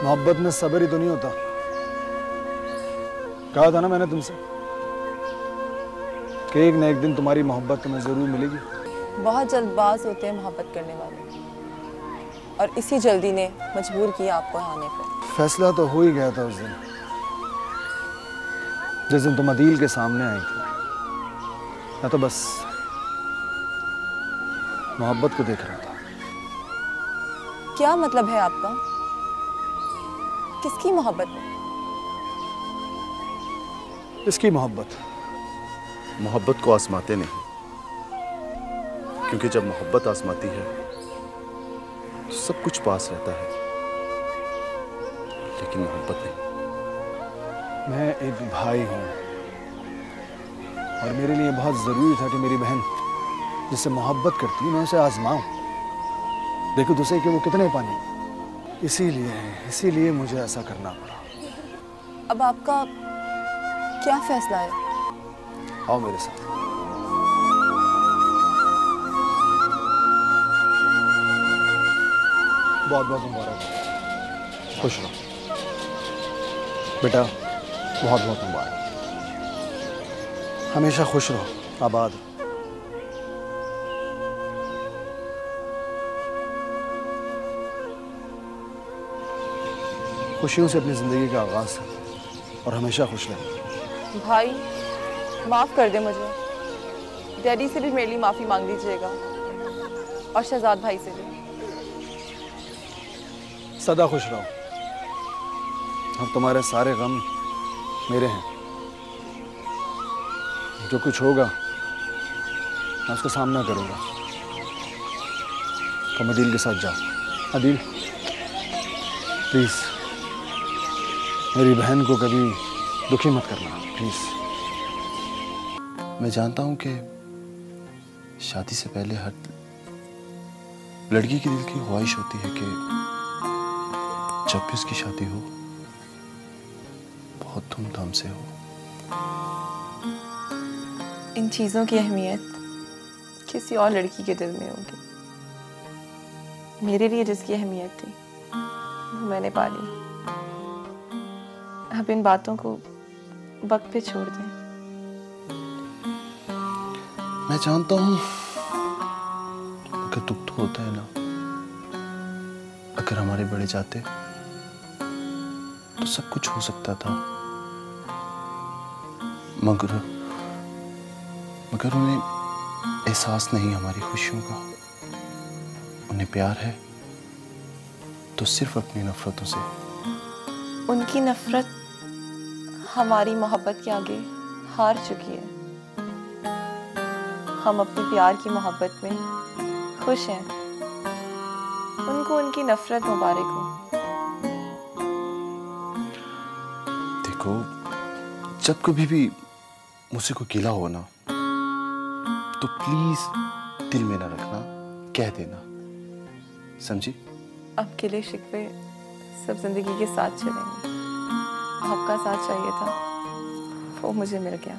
मोहब्बत में सब्र ही तो नहीं होता। कहा था ना मैंने तुमसे कि एक न एक दिन तुम्हारी मोहब्बत तुम्हें जरूर मिलेगी। बहुत जल्दबाज होते हैं मोहब्बत करने वाले, और इसी जल्दी ने मजबूर किया आपको आने पर। फैसला तो हो ही गया था उस दिन, जिस दिन तुम अदील के सामने आई थी। मैं तो बस मोहब्बत को देख रहा था। क्या मतलब है आपका? किसकी मोहब्बत में? इसकी मोहब्बत। मोहब्बत को आजमाते नहीं, क्योंकि जब मोहब्बत आजमाती है तो सब कुछ पास रहता है, लेकिन मोहब्बत नहीं। मैं एक भाई हूं और मेरे लिए बहुत जरूरी था कि मेरी बहन जिससे मोहब्बत करती है मैं उसे आजमाऊं, देखो दूसरे कि वो कितने पानी। इसीलिए मुझे ऐसा करना पड़ा। अब आपका क्या फैसला है? आओ मेरे साथ। बहुत बहुत मुबारक, खुश रहो बेटा, बहुत बहुत मुबारक। हमेशा खुश रहो, आबाद रहो। खुशियों से अपनी जिंदगी का आगाज है और हमेशा खुश रहें। भाई माफ कर दे मुझे, डैडी से भी मेरे लिए माफी मांग लीजिएगा और शहजाद भाई से भी। सदा खुश रहो। अब तुम्हारे सारे गम मेरे हैं। जो कुछ होगा मैं उसका सामना करूंगा। तुम अदील के साथ जाओ। अदील प्लीज मेरी बहन को कभी दुखी मत करना, प्लीज। मैं जानता हूं कि शादी से पहले हर लड़की की दिल की ख्वाहिश होती है कि जब भी उसकी शादी हो बहुत धूमधाम से हो। इन चीजों की अहमियत किसी और लड़की के दिल में होगी। मेरे लिए जिसकी अहमियत थी वो मैंने पा ली। अब इन बातों को वक्त पे छोड़ दें। मैं जानता हूं अगर दुख तो होता है ना, अगर हमारे बड़े जाते तो सब कुछ हो सकता था, मगर उन्हें एहसास नहीं हमारी खुशियों का। उन्हें प्यार है तो सिर्फ अपनी नफरतों से। उनकी नफरत हमारी मोहब्बत के आगे हार चुकी है। हम अपनी प्यार की मोहब्बत में खुश हैं। उनको उनकी नफरत मुबारक हो। देखो, जब कभी भी मुझसे कोई गिला हो ना तो प्लीज दिल में ना रखना, कह देना, समझी? अब गिले शिकवे सब जिंदगी के साथ चलेंगे। आपका साथ चाहिए था, वो मुझे मिल गया।